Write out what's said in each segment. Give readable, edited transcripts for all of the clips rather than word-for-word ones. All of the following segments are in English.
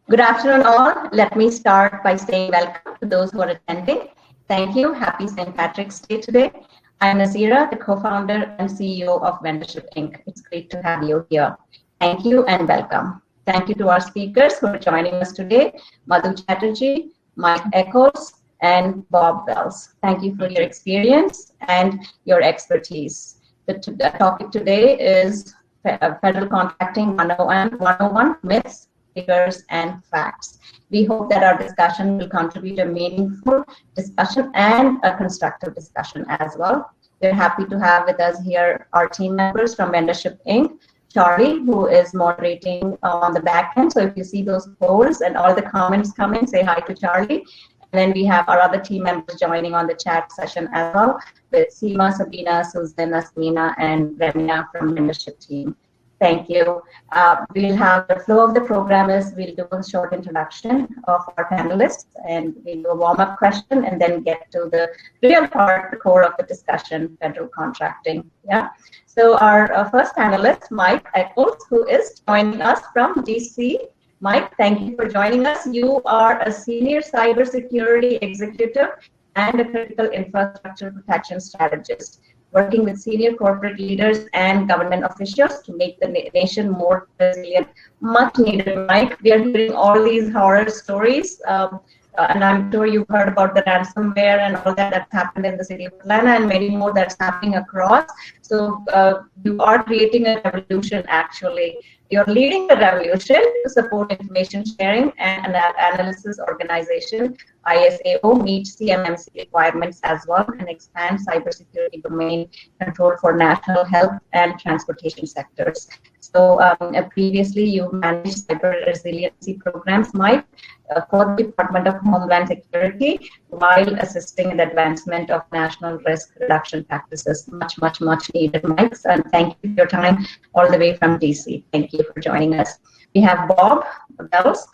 Good afternoon, all. Let me start by saying welcome to those who are attending. Thank you. Happy St. Patrick's Day today. I'm Nazira, the co-founder and CEO of Vendorship Inc. It's great to have you here. Thank you and welcome. Thank you to our speakers who are joining us today, Madhu Chatterjee, Mike Echols, and Bob Wells. Thank you for your experience and your expertise. The topic today is Federal Contracting 101 Myths, Figures, and Facts. We hope that our discussion will contribute a meaningful discussion and a constructive discussion as well. We're happy to have with us here our team members from Vendorship Inc. Charlie, who is moderating on the back end. So if you see those polls and all the comments coming, say hi to Charlie. And then we have our other team members joining on the chat session as well, with Seema, Sabina, Susan, Asmina, and Remina from Vendorship team. Thank you. We'll have the flow of the program is we'll do a short introduction of our panelists, and we'll do a warm-up question and then get to the real part, the core of the discussion, federal contracting. Yeah. So our first panelist, Mike Echols, who is joining us from DC. Mike, thank you for joining us. You are a senior cybersecurity executive and a critical infrastructure protection strategist, working with senior corporate leaders and government officials to make the nation more resilient. Much needed, Mike. We are hearing all these horror stories, and I'm sure you've heard about the ransomware and all that's happened in the city of Atlanta and many more that's happening across. So you are creating a revolution, actually. You're leading the revolution to support information sharing and analysis organization. ISAO meets CMMC requirements as well and expand cybersecurity domain control for national health and transportation sectors. So previously you managed cyber resiliency programs, Mike, for the Department of Homeland Security while assisting in the advancement of national risk reduction practices. Much needed, Mike. And thank you for your time all the way from DC. Thank you for joining us. We have Bob Wells,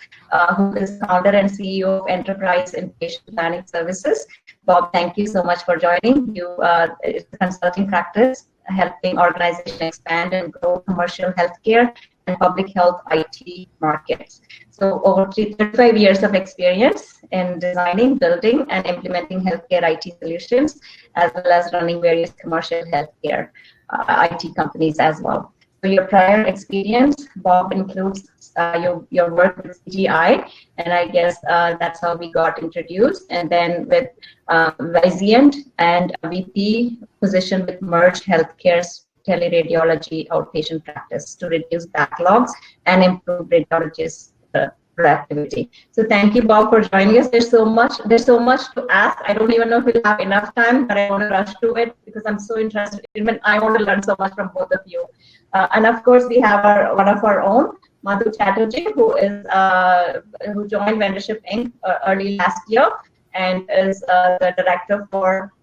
who is founder and CEO of Enterprise Inpatient Planning Services. Bob, thank you so much for joining. You it's a consulting practice helping organizations expand and grow commercial healthcare and public health IT markets. So over 35 years of experience in designing, building, and implementing healthcare IT solutions, as well as running various commercial healthcare IT companies as well. So your prior experience, Bob, includes your work with CGI, and I guess that's how we got introduced. And then with Vizient and a VP position with Merge Healthcare's teleradiology outpatient practice to reduce backlogs and improve radiologists' productivity. So thank you, Bob, for joining us. There's so much to ask. I don't even know if we'll have enough time, but I want to rush through it because I'm so interested. Even I want to learn so much from both of you. And of course, we have one of our own, Madhu Chatterjee, who joined Vendorship Inc. Early last year and is the director for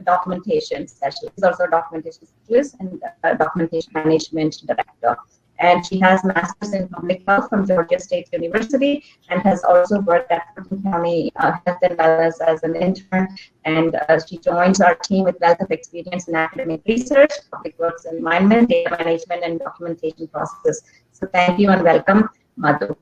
documentation specialist. She's also a documentation specialist and documentation management director. And she has master's in public health from Georgia State University and has also worked at Fulton County Health and Wellness as an intern. And she joins our team with wealth of experience in academic research, public works environment, data management, and documentation processes. So thank you and welcome, Madhu.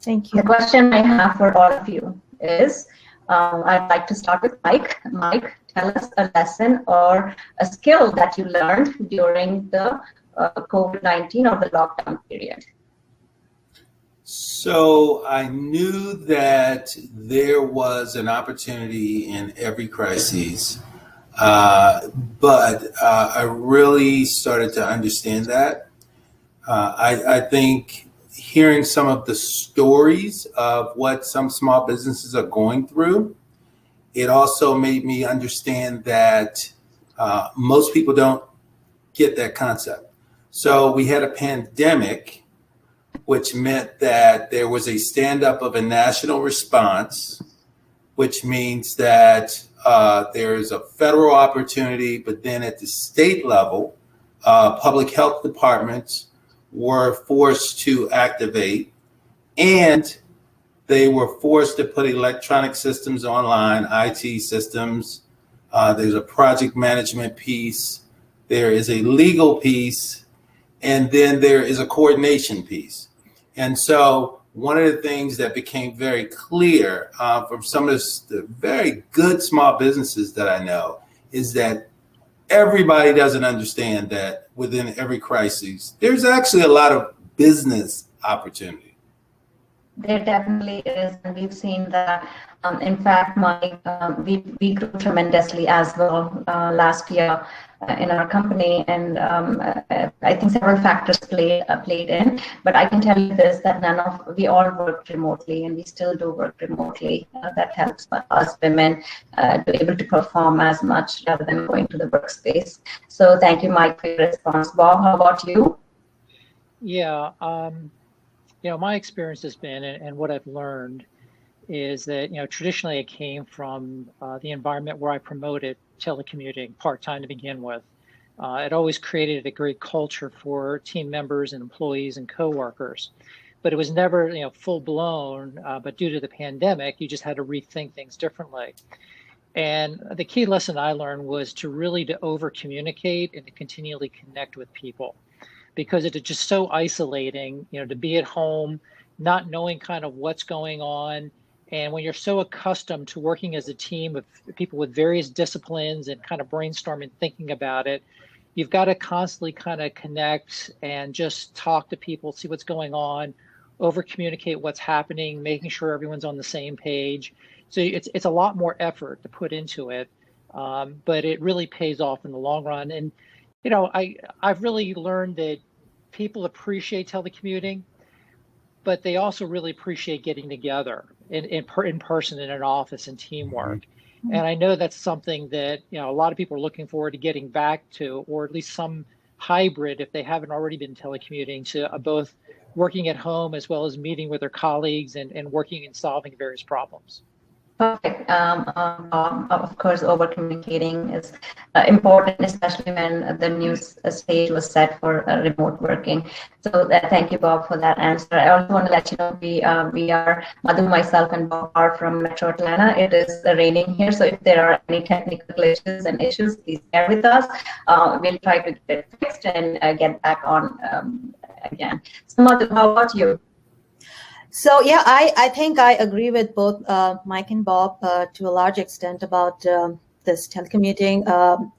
Thank you. The question I have for all of you is, I'd like to start with Mike. Mike, tell us a lesson or a skill that you learned during the COVID-19 or the lockdown period. So I knew that there was an opportunity in every crisis, but I really started to understand that. I think hearing some of the stories of what some small businesses are going through, it also made me understand that most people don't get that concept. So we had a pandemic, which meant that there was a stand-up of a national response, which means that there's a federal opportunity, but then at the state level, public health departments were forced to activate, and they were forced to put electronic systems online, IT systems. There's a project management piece. There is a legal piece. And then there is a coordination piece. And so one of the things that became very clear from some of the very good small businesses that I know is that everybody doesn't understand that within every crisis, there's actually a lot of business opportunity. There definitely is, and we've seen that. In fact, we grew tremendously as well last year in our company, and I think several factors played in. But I can tell you this: that we all work remotely, and we still do work remotely. That helps us women to be able to perform as much rather than going to the workspace. So thank you, Mike, for your response. Bob, how about you? Yeah. My experience has been, and what I've learned is that, traditionally I came from the environment where I promoted telecommuting part-time to begin with. It always created a great culture for team members and employees and coworkers, but it was never, full blown. But due to the pandemic, you just had to rethink things differently. And the key lesson I learned was to over communicate and to continually connect with people, because it's just so isolating, to be at home, not knowing kind of what's going on. And when you're so accustomed to working as a team of people with various disciplines and kind of brainstorming, thinking about it, you've got to constantly kind of connect and just talk to people, see what's going on, over communicate what's happening, making sure everyone's on the same page. So it's a lot more effort to put into it, but it really pays off in the long run. And I've really learned that people appreciate telecommuting, but they also really appreciate getting together in person in an office and teamwork. Mm-hmm. And I know that's something that a lot of people are looking forward to getting back to, or at least some hybrid if they haven't already been telecommuting, to both working at home as well as meeting with their colleagues and working and solving various problems. Perfect. Of course, over communicating is important, especially when the new stage was set for remote working. So thank you, Bob, for that answer. I also want to let you know we are, Madhu, myself, and Bob are from Metro Atlanta. It is raining here, so if there are any technical glitches and issues, please bear with us. We'll try to get it fixed and get back on again. So, Madhu, how about you? So yeah, I think I agree with both Mike and Bob to a large extent about this telecommuting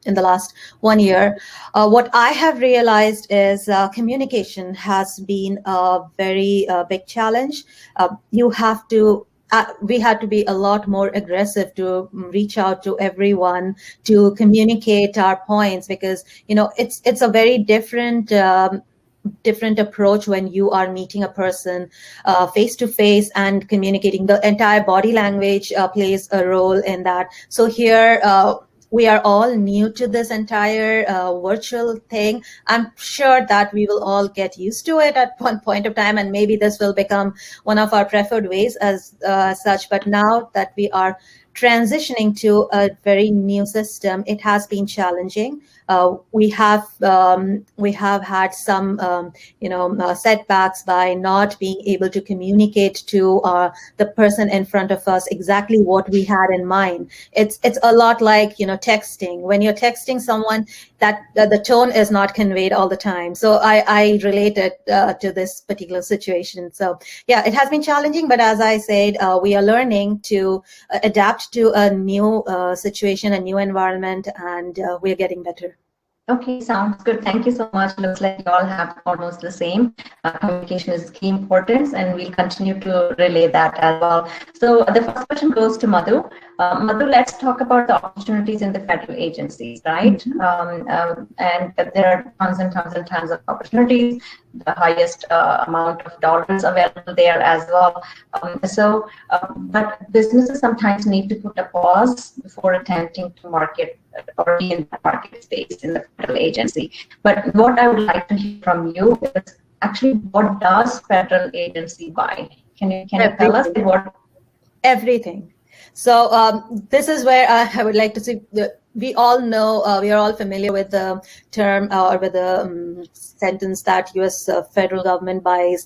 in the last 1 year. What I have realized is communication has been a very big challenge. We had to be a lot more aggressive to reach out to everyone, to communicate our points, because it's a very different approach when you are meeting a person face to face and communicating. The entire body language plays a role in that. So here we are all new to this entire virtual thing. I'm sure that we will all get used to it at one point of time, and maybe this will become one of our preferred ways as such. But now that we are transitioning to a very new system, it has been challenging. We have had some setbacks by not being able to communicate to the person in front of us exactly what we had in mind. It's a lot like texting. When you're texting someone, that the tone is not conveyed all the time. So I related to this particular situation. So yeah, it has been challenging, but as I said, we are learning to adapt to a new situation, a new environment, and we're getting better. Okay, sounds good. Thank you so much. Looks like you all have almost the same. Communication is key importance, and we'll continue to relay that as well. So the first question goes to Madhu. Madhu, let's talk about the opportunities in the federal agencies, right? Mm-hmm. And there are tons and tons and tons of opportunities, the highest amount of dollars available there as well. But businesses sometimes need to put a pause before attempting to market or be in the market space in the federal agency. But what I would like to hear from you is actually, what does federal agency buy? Can you tell us what? Everything. So this is where I would like to see. We all know, we are all familiar with the term or with the sentence that U.S. Federal government buys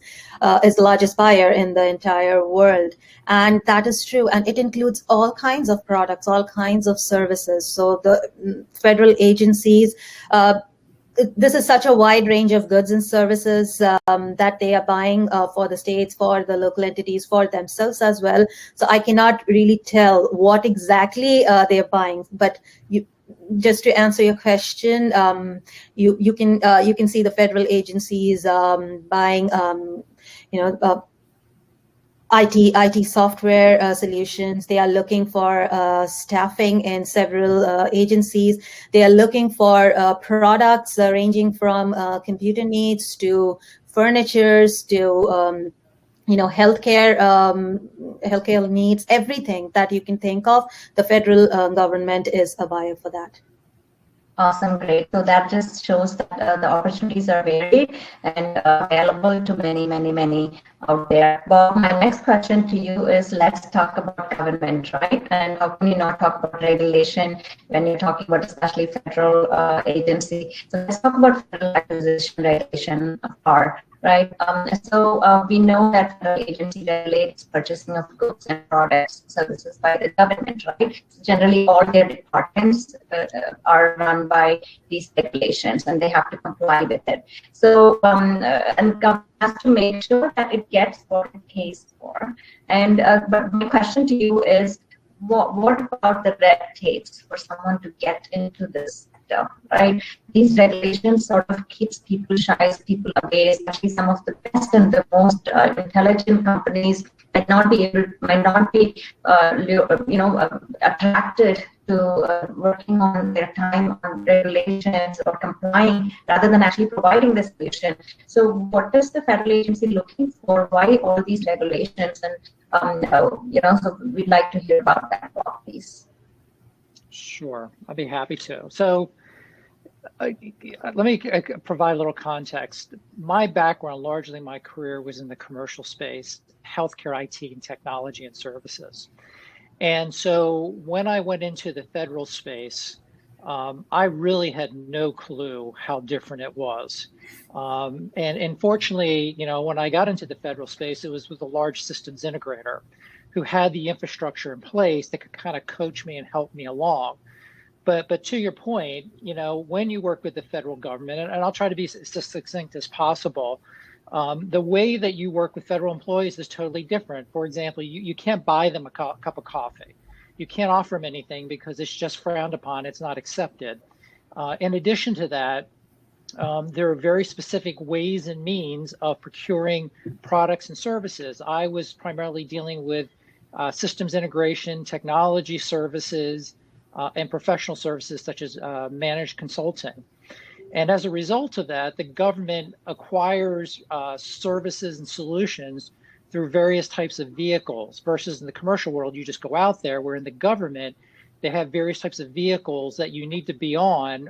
is the largest buyer in the entire world. And that is true. And it includes all kinds of products, all kinds of services. So the federal agencies this is such a wide range of goods and services that they are buying for the states, for the local entities, for themselves as well. So I cannot really tell what exactly they're buying. But just to answer your question, you can see the federal agencies buying IT software solutions. They are looking for staffing in several agencies. They are looking for products ranging from computer needs to furnitures to healthcare needs. Everything that you can think of, the federal government is a buyer for that. Awesome, great. So that just shows that the opportunities are varied and available to many out there. Bob, my next question to you is, let's talk about government, right? And how can you not talk about regulation when you're talking about especially federal agency? So let's talk about federal acquisition regulation part. Right. So we know that federal agency regulates purchasing of goods and products, services by the government, right? So generally, all their departments are run by these regulations, and they have to comply with it. So and government has to make sure that it gets what it pays for. And but my question to you is, what about the red tapes for someone to get into this sector, right? These regulations sort of keeps people shy, people away, especially some of the best and the most intelligent companies might not be attracted to working on their time on regulations or complying rather than actually providing the solution. So what is the federal agency looking for? Why all these regulations? And so we'd like to hear about that, please. Sure, I'll be happy to. So let me provide a little context. My background, largely my career, was in the commercial space, healthcare, IT, and technology and services. And so when I went into the federal space, I really had no clue how different it was. And fortunately, when I got into the federal space, it was with a large systems integrator who had the infrastructure in place that could kind of coach me and help me along. But to your point, when you work with the federal government, and I'll try to be as succinct as possible, the way that you work with federal employees is totally different. For example, you can't buy them a cup of coffee. You can't offer them anything because it's just frowned upon. It's not accepted. In addition to that, there are very specific ways and means of procuring products and services. I was primarily dealing with systems integration, technology services, and professional services such as managed consulting. And as a result of that, the government acquires services and solutions through various types of vehicles versus in the commercial world, you just go out there, where in the government, they have various types of vehicles that you need to be on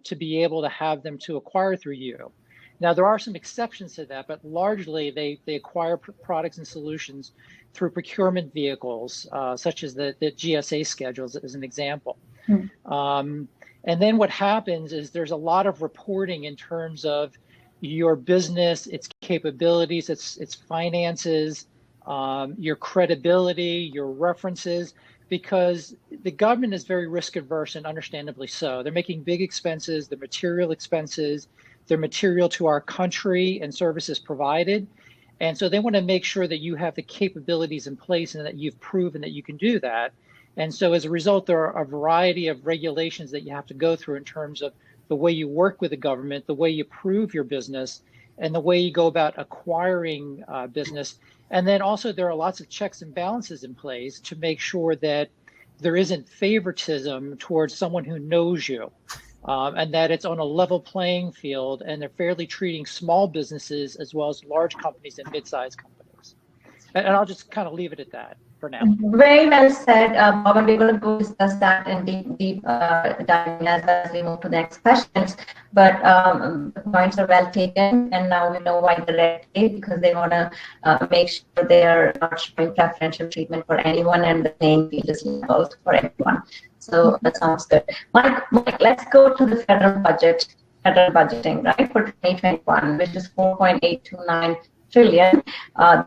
to be able to have them to acquire through you. Now, there are some exceptions to that, but largely they acquire products and solutions through procurement vehicles, such as the GSA schedules as an example. And then what happens is there's a lot of reporting in terms of your business, its capabilities, its finances, your credibility, your references, because the government is very risk adverse, and understandably so. They're making big expenses, the material expenses, they're material to our country and services provided. And so they want to make sure that you have the capabilities in place and that you've proven that you can do that. And so as a result, there are a variety of regulations that you have to go through in terms of the way you work with the government, the way you prove your business, and the way you go about acquiring business. And then also there are lots of checks and balances in place to make sure that there isn't favoritism towards someone who knows you, and that it's on a level playing field, and they're fairly treating small businesses as well as large companies and mid-sized companies. And I'll just kind of leave it at that for now. Very well said, Bob, and we're going to go discuss that in deep diving as we move to the next questions. But the points are well taken, and now we know why the red tape, because they want to make sure they are not showing preferential treatment for anyone, and the playing field is level for everyone. So that sounds good. Mike, let's go to the federal budgeting, right, for 2021, which is 4.829 trillion,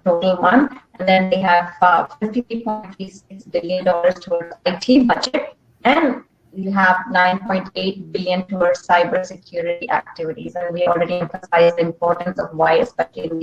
total one. And then they have $53.36 billion towards IT budget and we have 9.8 billion towards cybersecurity activities, and we already emphasized the importance of why, especially in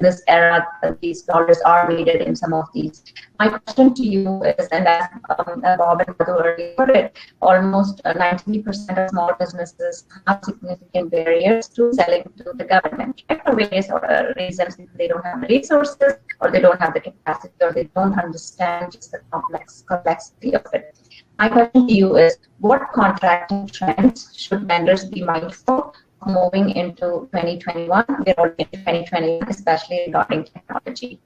this era, these dollars are needed in some of these. My question to you is, and as Bob and Madhu already put it, almost 90% of small businesses have significant barriers to selling to the government, right? For various reasons. They don't have the resources, or they don't have the capacity, or they don't understand just the complexity of it. My question to you is, what contracting trends should vendors be mindful of moving into 2021? We're already into 2021, especially regarding technology.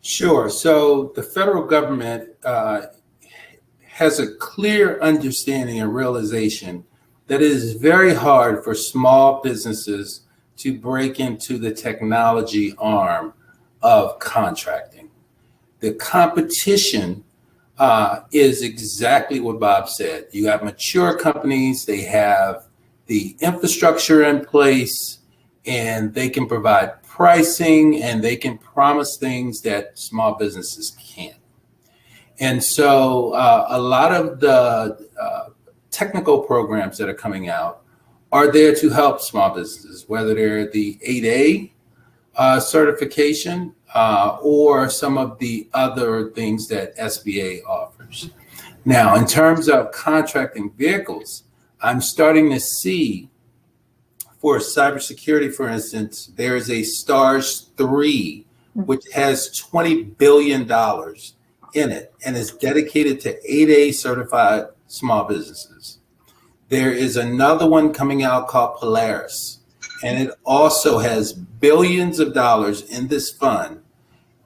Sure. So the federal government has a clear understanding and realization that it is very hard for small businesses to break into the technology arm of contracting. The competition is exactly what Bob said. You have mature companies, they have the infrastructure in place, and they can provide pricing, and they can promise things that small businesses can't. And so a lot of the technical programs that are coming out are there to help small businesses, whether they're the 8A certification or some of the other things that SBA offers. Now, in terms of contracting vehicles, I'm starting to see for cybersecurity, for instance, there is a STARS 3, which has $20 billion in it and is dedicated to 8A certified small businesses. There is another one coming out called Polaris, and it also has billions of dollars in this fund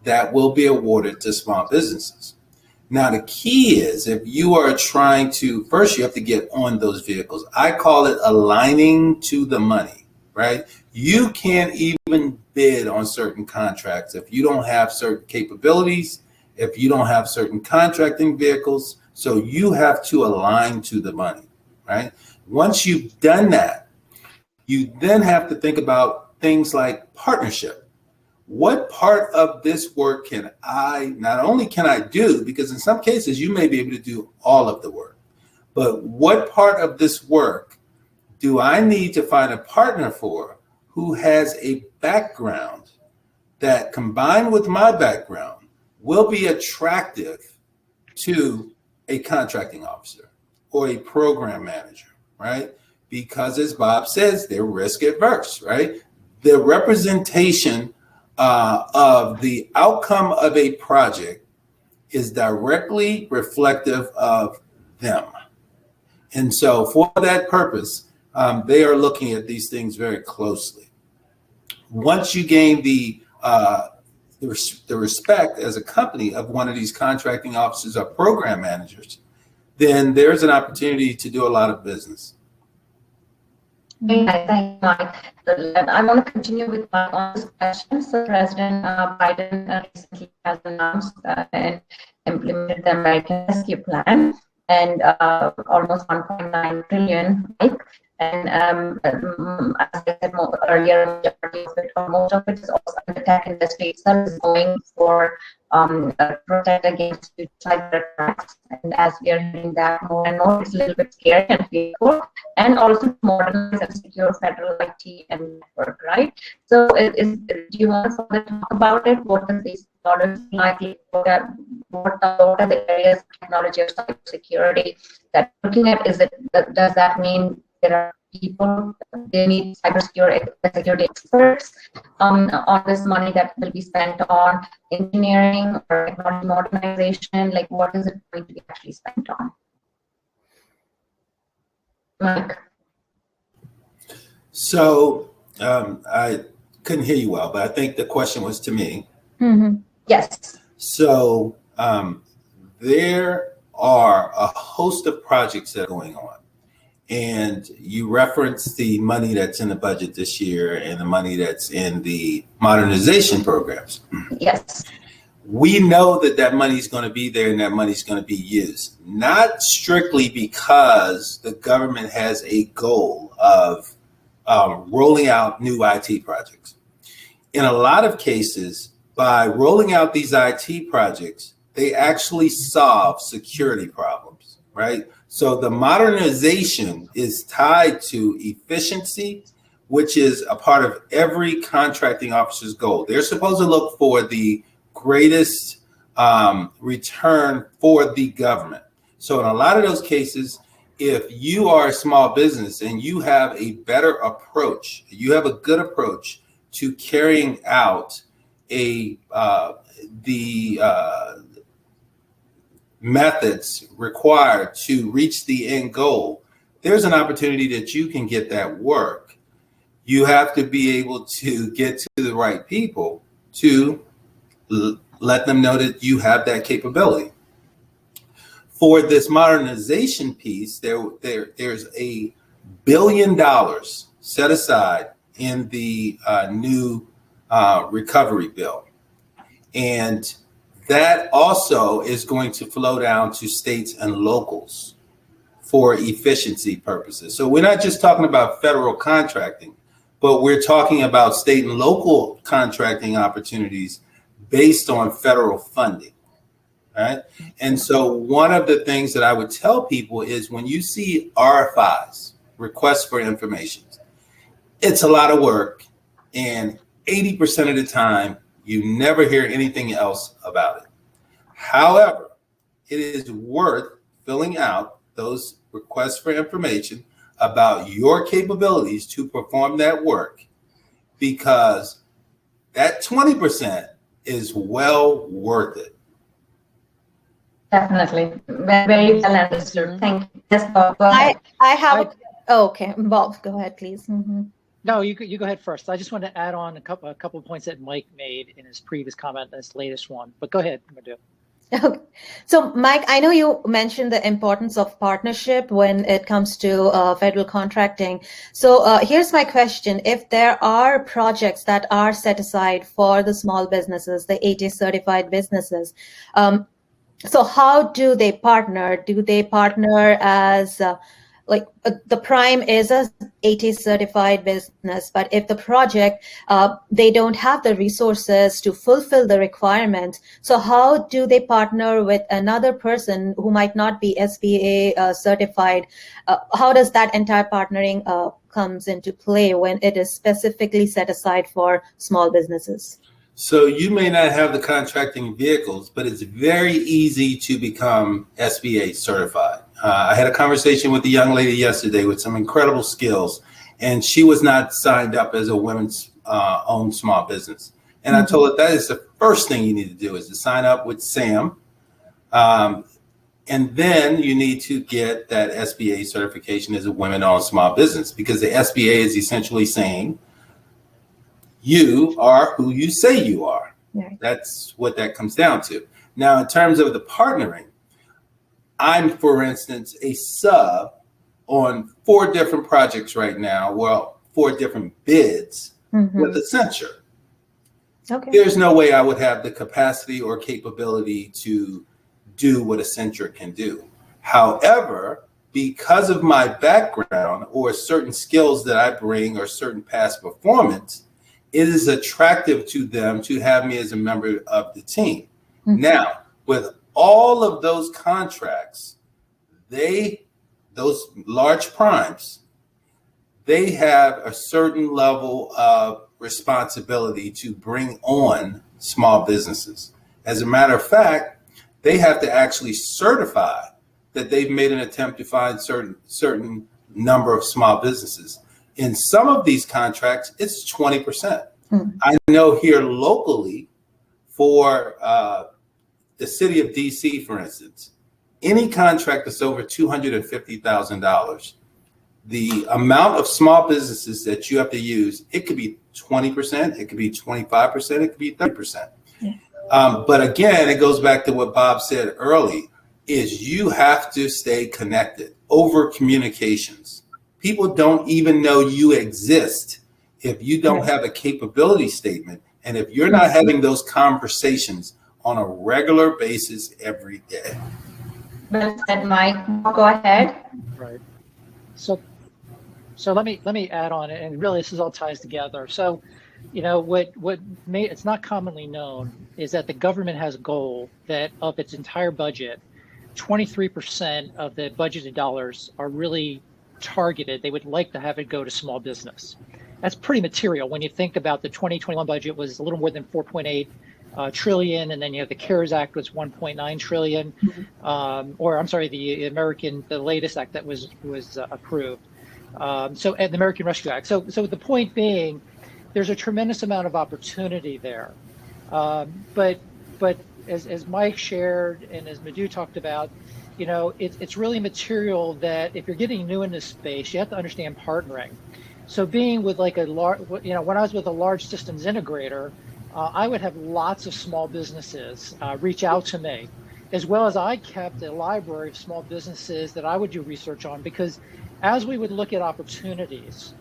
that will be awarded to small businesses. Now, the key is if you are trying to, first you have to get on those vehicles. I call it aligning to the money, right? You can't even bid on certain contracts if you don't have certain capabilities, if you don't have certain contracting vehicles. So you have to align to the money, right? Once you've done that, you then have to think about things like partnership. What part of this work can I, not only can I do, because in some cases you may be able to do all of the work, but what part of this work do I need to find a partner for who has a background that combined with my background will be attractive to a contracting officer or a program manager, right? Because as Bob says, they're risk adverse, right? The representation of the outcome of a project is directly reflective of them. And so for that purpose, they are looking at these things very closely. Once you gain the respect as a company of one of these contracting officers or program managers, then there's an opportunity to do a lot of business. Thank you, Mike. I want to continue with my own question. So President Biden recently has announced and implemented the American Rescue Plan, and almost 1.9 trillion, Mike. And as I said earlier, most of it is also in the tech industry itself is going for protect against cyber attacks. And as we are hearing that more and more, it's a little bit scary and fearful, and also modernize and secure federal IT and network, right? So do you want to further talk about it? What is these dollars likely? What are the areas of technology or cybersecurity that looking at? Does that mean there are people, they need cybersecurity experts on this money that will be spent on engineering or technology modernization? Like, what is it going to be actually spent on? Mike. So I couldn't hear you well, but I think the question was to me. Mm-hmm. Yes. So there are a host of projects that are going on. And you referenced the money that's in the budget this year and the money that's in the modernization programs. Yes. We know that money is going to be there and that money is going to be used, not strictly because the government has a goal of rolling out new IT projects. In a lot of cases, by rolling out these IT projects, they actually solve security problems, right? So the modernization is tied to efficiency, which is a part of every contracting officer's goal. They're supposed to look for the greatest return for the government. So in a lot of those cases, if you are a small business and you have a better approach, you have a good approach to carrying out the methods required to reach the end goal, there's an opportunity that you can get that work. You have to be able to get to the right people to let them know that you have that capability. For this modernization piece, there's $1 billion set aside in the new recovery bill. And that also is going to flow down to states and locals for efficiency purposes. So we're not just talking about federal contracting, but we're talking about state and local contracting opportunities based on federal funding. Right. And so one of the things that I would tell people is when you see RFIs, requests for information, it's a lot of work. And 80% of the time, you never hear anything else about it. However, it is worth filling out those requests for information about your capabilities to perform that work, because that 20% is well worth it. Definitely. Very well understood. Thank you. Yes, Bob, go ahead. I have, okay, Bob, go ahead, please. No, you go ahead first. I just want to add on a couple of points that Mike made in his previous comment, this latest one, but go ahead, Madhu. Okay. So, Mike, I know you mentioned the importance of partnership when it comes to federal contracting. So here's my question. If there are projects that are set aside for the small businesses, the ATA certified businesses, so how do they partner? Do they partner as the prime is a ATA certified business, but if the project, they don't have the resources to fulfill the requirement, so how do they partner with another person who might not be SBA certified? How does that entire partnering comes into play when it is specifically set aside for small businesses? So you may not have the contracting vehicles, but it's very easy to become SBA certified. I had a conversation with a young lady yesterday with some incredible skills, and she was not signed up as a women's owned small business. And I told her that is the first thing you need to do is to sign up with SAM. And then you need to get that SBA certification as a women-owned small business, because the SBA is essentially saying, you are who you say you are. Right. That's what that comes down to. Now, in terms of the partnering, I'm, for instance, a sub on 4 different projects right now. Well, 4 different bids with Accenture. Okay. There's no way I would have the capacity or capability to do what Accenture can do. However, because of my background or certain skills that I bring or certain past performance, it is attractive to them to have me as a member of the team. Now, with all of those contracts, those large primes, they have a certain level of responsibility to bring on small businesses. As a matter of fact, they have to actually certify that they've made an attempt to find certain number of small businesses. In some of these contracts, it's 20%. I know here locally for the city of DC, for instance, any contract that's over $250,000, the amount of small businesses that you have to use, it could be 20%, it could be 25%, it could be 30%. But again, it goes back to what Bob said early, is you have to stay connected over communications. People don't even know you exist if you don't have a capability statement, and if you're not having those conversations on a regular basis every day. Well said, Mike. Go ahead. Right. So let me add on it, and really this is all ties together. So, you know, it's not commonly known is that the government has a goal that of its entire budget, 23% of the budgeted dollars are really targeted. They would like to have it go to small business. That's pretty material when you think about the 2021 budget was a little more than 4.8 trillion, and then you have the CARES Act was 1.9 trillion, or I'm sorry, the latest act that was approved. And the American Rescue Act. So the point being, there's a tremendous amount of opportunity there. But as Mike shared and as Madhu talked about, it's really material that if you're getting new in this space, you have to understand partnering. So being with like a large, when I was with a large systems integrator, I would have lots of small businesses reach out to me, as well as I kept a library of small businesses that I would do research on, because as we would look at opportunities,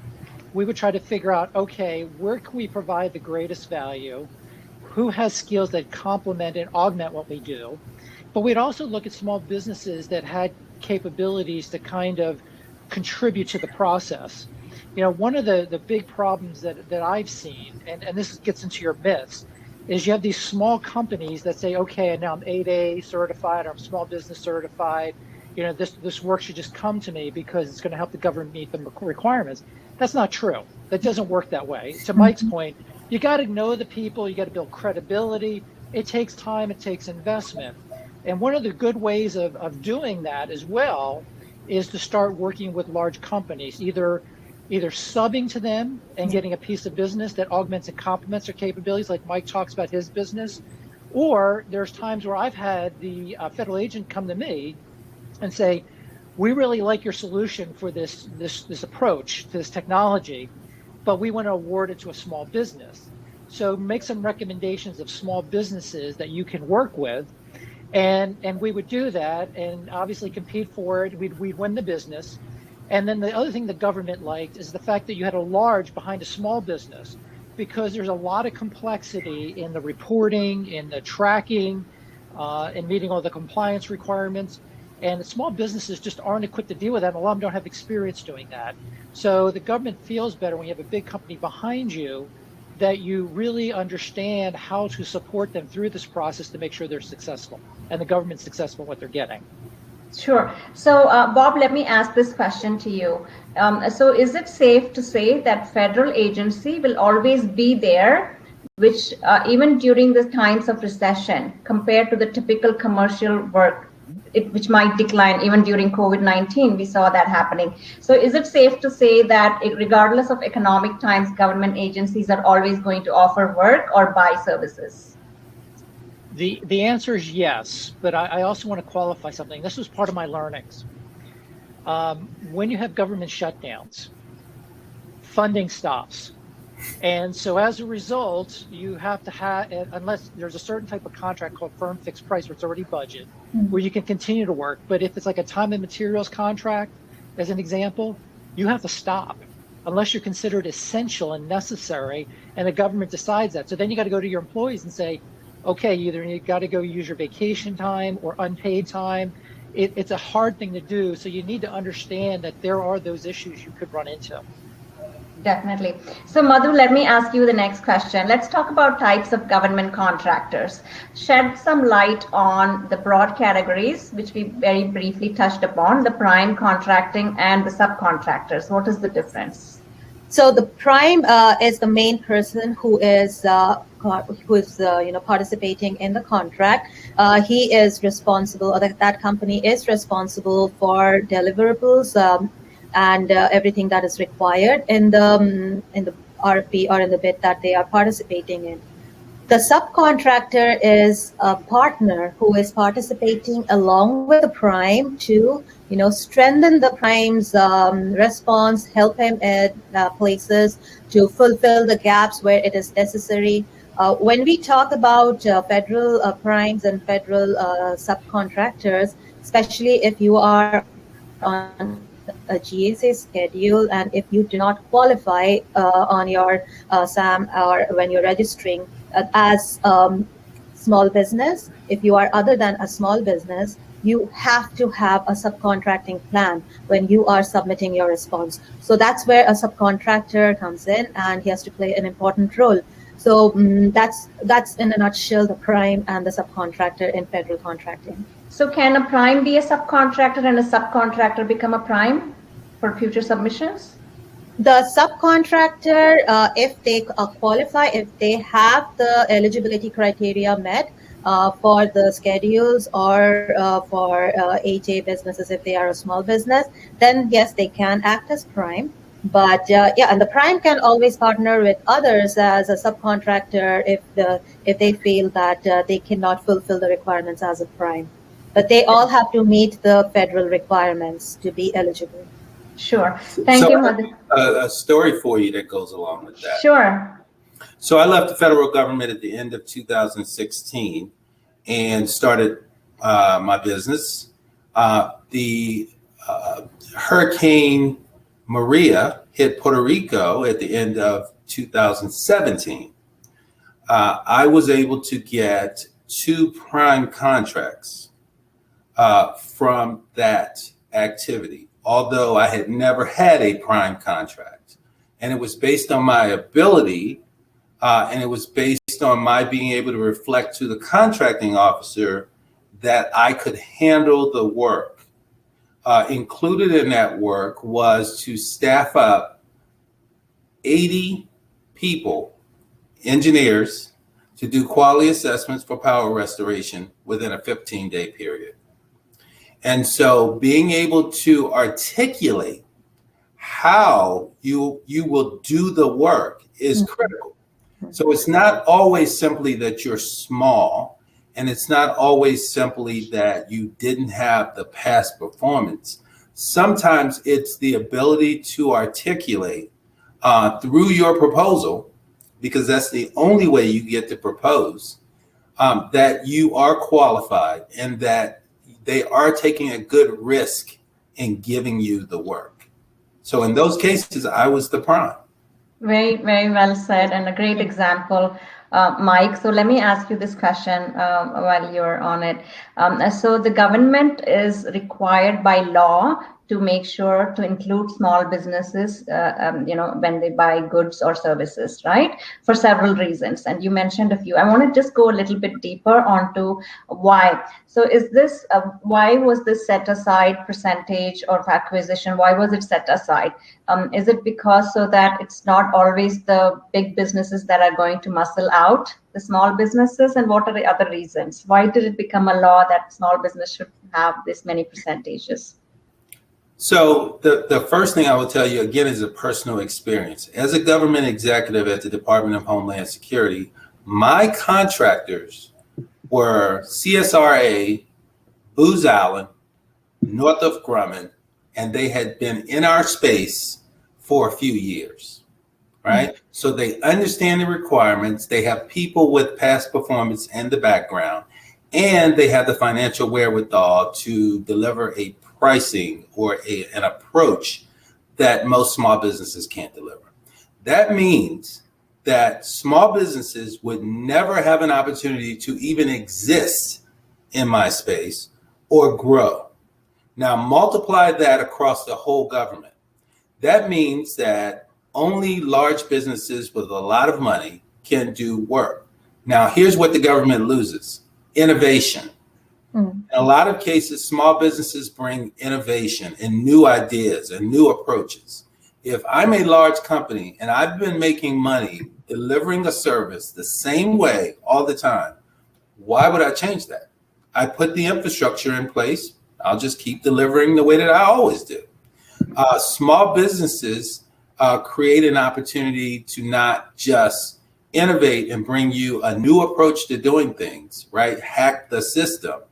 we would try to figure out, okay, where can we provide the greatest value? Who has skills that complement and augment what we do? But we'd also look at small businesses that had capabilities to kind of contribute to the process. One of the big problems that I've seen, and this gets into your myths, is you have these small companies that say, okay, now I'm 8A certified, or I'm small business certified. This work should just come to me because it's going to help the government meet the requirements. That's not true. That doesn't work that way. To Mike's point, you got to know the people, you got to build credibility. It takes time, it takes investment. And one of the good ways of doing that as well is to start working with large companies, either subbing to them and getting a piece of business that augments and complements their capabilities, like Mike talks about his business, or there's times where I've had the federal agent come to me and say, we really like your solution for this approach to this technology, but we want to award it to a small business. So make some recommendations of small businesses that you can work with, and we would do that and obviously compete for it. We'd win the business. And then the other thing the government liked is the fact that you had a large behind a small business, because there's a lot of complexity in the reporting, in the tracking, in meeting all the compliance requirements. And small businesses just aren't equipped to deal with that, and a lot of them don't have experience doing that. So the government feels better when you have a big company behind you, that you really understand how to support them through this process to make sure they're successful and the government's successful in what they're getting. Sure. So Bob, let me ask this question to you. So is it safe to say that federal agency will always be there, which even during the times of recession, compared to the typical commercial work, which might decline even during COVID-19, we saw that happening. So is it safe to say that regardless of economic times, government agencies are always going to offer work or buy services? The answer is yes, but I also want to qualify something. This was part of my learnings. When you have government shutdowns, funding stops. And so as a result, you have to have, unless there's a certain type of contract called firm fixed price, where it's already budgeted, where you can continue to work. But if it's like a time and materials contract, as an example, you have to stop unless you're considered essential and necessary, and the government decides that. So then you got to go to your employees and say, okay, either you got to go use your vacation time or unpaid time. It's a hard thing to do. So you need to understand that there are those issues you could run into. Definitely. So Madhu, let me ask you the next question. Let's talk about types of government contractors. Shed some light on the broad categories, which we very briefly touched upon, the prime contracting and the subcontractors. What is the difference? So the prime is the main person who is participating in the contract. He is responsible, or that company is responsible for deliverables and everything that is required in the RFP or in the bid that they are participating in. The subcontractor is a partner who is participating along with the prime to, strengthen the prime's response, help him at places to fulfill the gaps where it is necessary. When we talk about federal primes and federal subcontractors, especially if you are on a GSA schedule, and if you do not qualify on your SAM or when you're registering as small business, if you are other than a small business, you have to have a subcontracting plan when you are submitting your response. So that's where a subcontractor comes in, and he has to play an important role. So that's in a nutshell the prime and the subcontractor in federal contracting. So can a prime be a subcontractor and a subcontractor become a prime for future submissions? The subcontractor, if they qualify, if they have the eligibility criteria met for the schedules or for 8A businesses, if they are a small business, then yes, they can act as prime. But yeah, and the prime can always partner with others as a subcontractor if they feel that they cannot fulfill the requirements as a prime. But they all have to meet the federal requirements to be eligible. Sure. Thank you, Madhu. A story for you that goes along with that. Sure. So I left the federal government at the end of 2016 and started my business. The Hurricane Maria hit Puerto Rico at the end of 2017. I was able to get 2 prime contracts from that activity, although I had never had a prime contract. And it was based on my ability, and it was based on my being able to reflect to the contracting officer that I could handle the work. Included in that work was to staff up 80 people, engineers, to do quality assessments for power restoration within a 15-day period. And so being able to articulate how you will do the work is critical. So it's not always simply that you're small, and it's not always simply that you didn't have the past performance. Sometimes it's the ability to articulate through your proposal, because that's the only way you get to propose, that you are qualified and that they are taking a good risk in giving you the work. So in those cases, I was the prime. Very, very well said, and a great example, Mike. So let me ask you this question while you're on it. So the government is required by law to make sure to include small businesses, when they buy goods or services, right? For several reasons. And you mentioned a few. I want to just go a little bit deeper onto why. So is this, why was this set aside percentage of acquisition? Why was it set aside? Is it because so that it's not always the big businesses that are going to muscle out the small businesses? And what are the other reasons? Why did it become a law that small business should have this many percentages? So the first thing I will tell you, again, is a personal experience. As a government executive at the Department of Homeland Security, my contractors were CSRA, Booz Allen, Northrop Grumman, and they had been in our space for a few years, right? Mm-hmm. So they understand the requirements. They have people with past performance and the background, and they have the financial wherewithal to deliver a pricing or an approach that most small businesses can't deliver. That means that small businesses would never have an opportunity to even exist in my space or grow. Now multiply that across the whole government. That means that only large businesses with a lot of money can do work. Now here's what the government loses: innovation. In a lot of cases, small businesses bring innovation and new ideas and new approaches. If I'm a large company and I've been making money delivering a service the same way all the time, why would I change that? I put the infrastructure in place. I'll just keep delivering the way that I always do. Small businesses create an opportunity to not just innovate and bring you a new approach to doing things, right? Hack the system.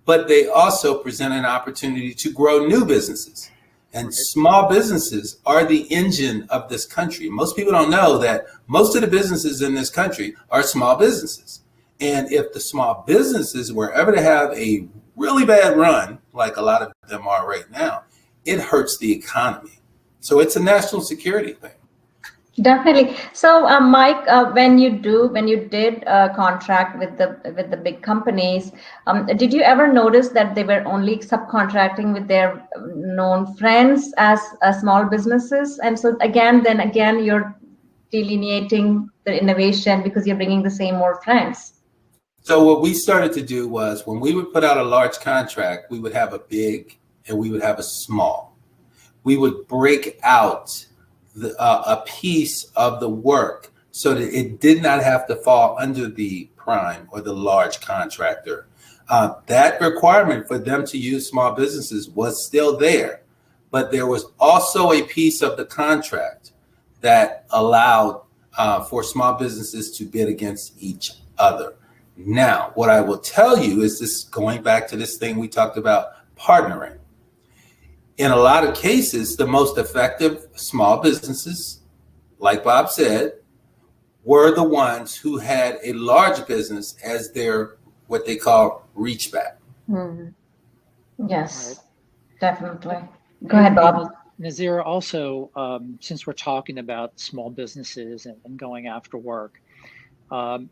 But they also present an opportunity to grow new businesses. And small businesses are the engine of this country. Most people don't know that most of the businesses in this country are small businesses. And if the small businesses were ever to have a really bad run, like a lot of them are right now, it hurts the economy. So it's a national security thing. Definitely. So, Mike, when you did contract with the big companies, did you ever notice that they were only subcontracting with their known friends as small businesses? And so again, you're delineating the innovation because you're bringing the same more friends. So what we started to do was when we would put out a large contract, we would have a big and we would have a small. We would break out a piece of the work so that it did not have to fall under the prime or the large contractor. That requirement for them to use small businesses was still there, but there was also a piece of the contract that allowed for small businesses to bid against each other. Now, what I will tell you is this, going back to this thing we talked about, partnering. In a lot of cases, the most effective small businesses, like Bob said, were the ones who had a large business as their, what they call, reach back. Mm-hmm. Yes, definitely. Go ahead, Bob. Nazira, also, since we're talking about small businesses and going after work,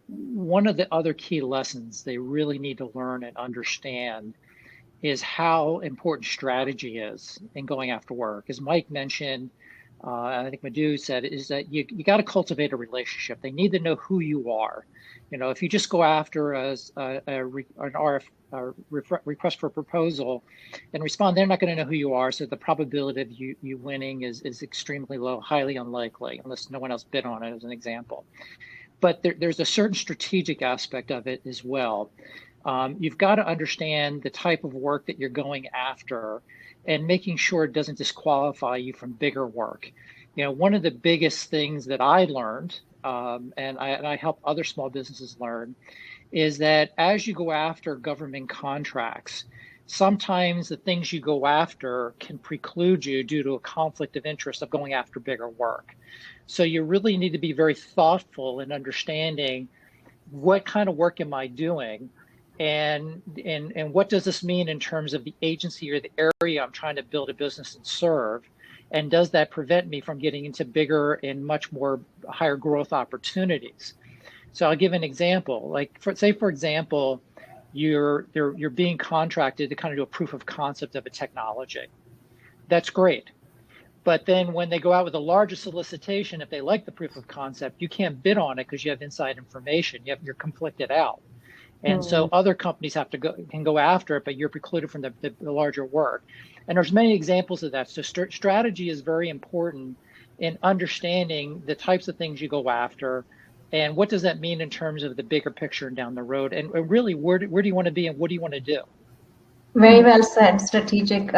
one of the other key lessons they really need to learn and understand is how important strategy is in going after work. As Mike mentioned, I think Madhu said, is that you got to cultivate a relationship. They need to know who you are. You know, if you just go after a request for a proposal and respond, they're not going to know who you are. So the probability of you winning is extremely low, highly unlikely, unless no one else bid on it, as an example. But there's a certain strategic aspect of it as well. You've got to understand the type of work that you're going after and making sure it doesn't disqualify you from bigger work. You know, one of the biggest things that I learned, and I help other small businesses learn, is that as you go after government contracts, sometimes the things you go after can preclude you due to a conflict of interest of going after bigger work. So you really need to be very thoughtful in understanding what kind of work am I doing, and what does this mean in terms of the agency or the area I'm trying to build a business and serve, and does that prevent me from getting into bigger and much more higher growth opportunities? So I'll give an example. Like, for example, you're being contracted to kind of do a proof of concept of a technology. That's great. But then when they go out with a larger solicitation, if they like the proof of concept, you can't bid on it because you have inside information. You're conflicted out. And so other companies can go after it, but you're precluded from the larger work. And there's many examples of that. So strategy is very important in understanding the types of things you go after, and what does that mean in terms of the bigger picture down the road, and really where do you want to be and what do you want to do? Very well said. Strategic,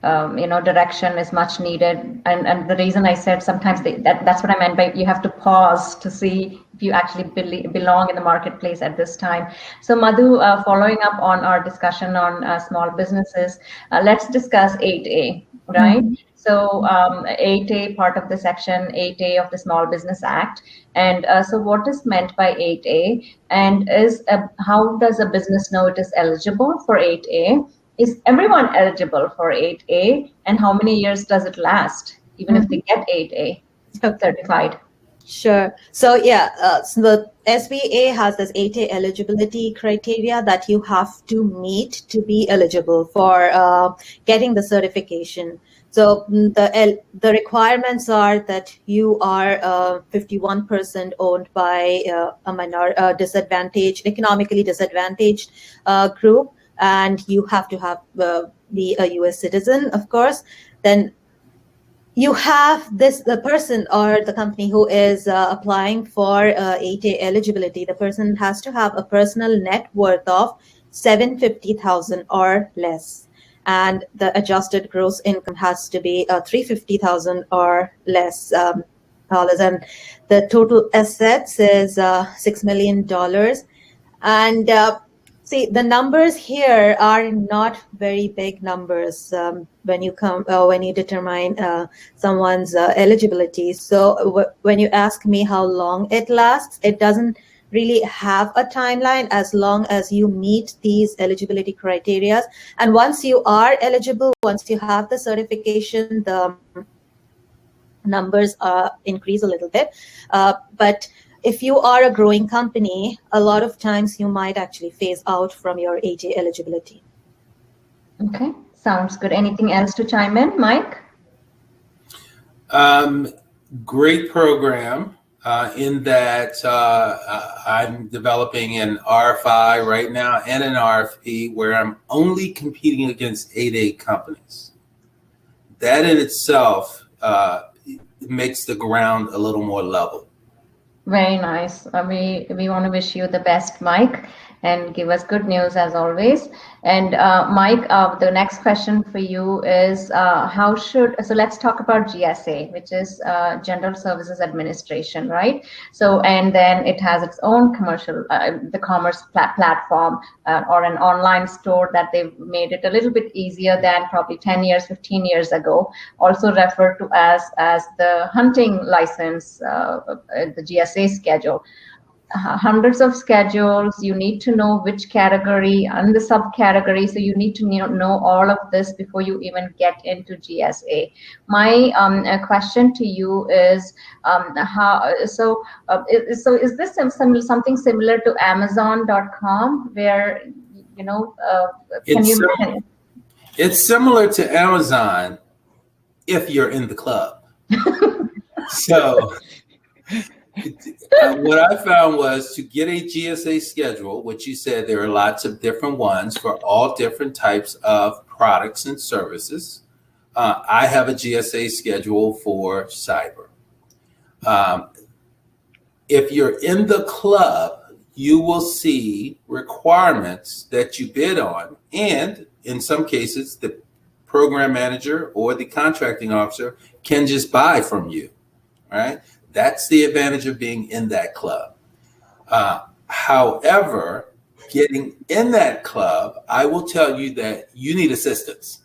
direction is much needed, and the reason I said sometimes that's what I meant by you have to pause to see if you actually belong in the marketplace at this time. So Madhu, following up on our discussion on small businesses, let's discuss 8A, right? Mm-hmm. So 8A, part of the section 8A of the Small Business Act. And so what is meant by 8A, and how does a business know it is eligible for 8A? Is everyone eligible for 8A, and how many years does it last, even if they get 8A certified? Sure. So so the SBA has this 8A eligibility criteria that you have to meet to be eligible for getting the certification. So the requirements are that you are 51% owned by a economically disadvantaged group, and you have to be a U.S. citizen, of course. Then you have the person or the company who is applying for 8A eligibility. The person has to have a personal net worth of $750,000 or less, and the adjusted gross income has to be $350,000 or less dollars, and the total assets is $6 million. And see, the numbers here are not very big numbers when you determine someone's eligibility. So when you ask me how long it lasts, it doesn't really have a timeline as long as you meet these eligibility criteria. And once you are eligible, once you have the certification, the numbers increase a little bit. But if you are a growing company, a lot of times you might actually phase out from your 8A eligibility. Okay, sounds good. Anything else to chime in, Mike? Great program. in that I'm developing an RFI right now and an RFP where I'm only competing against 8A companies. That in itself makes the ground a little more level. Very nice. We want to wish you the best, Mike, and give us good news as always. And Mike, the next question for you is so let's talk about GSA, which is General Services Administration, right? So, and then it has its own commercial, the commerce platform or an online store that they've made it a little bit easier than probably 10 years, 15 years ago, also referred to as the hunting license, the GSA schedule. Hundreds of schedules. You need to know which category and the subcategory. So you need to know all of this before you even get into GSA. My question to you is, is this something similar to Amazon.com, where it's similar to Amazon if you're in the club. So. What I found was to get a GSA schedule, which you said there are lots of different ones for all different types of products and services. I have a GSA schedule for cyber. If you're in the club, you will see requirements that you bid on, and in some cases, the program manager or the contracting officer can just buy from you, right? That's the advantage of being in that club. However, getting in that club, I will tell you that you need assistance.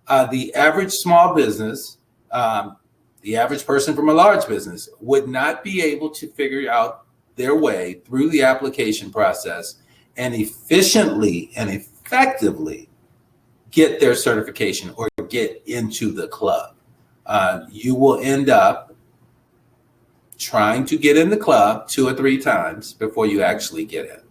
The average small business, the average person from a large business would not be able to figure out their way through the application process and efficiently and effectively get their certification or get into the club. You will end up trying to get in the club 2 or 3 times before you actually get in.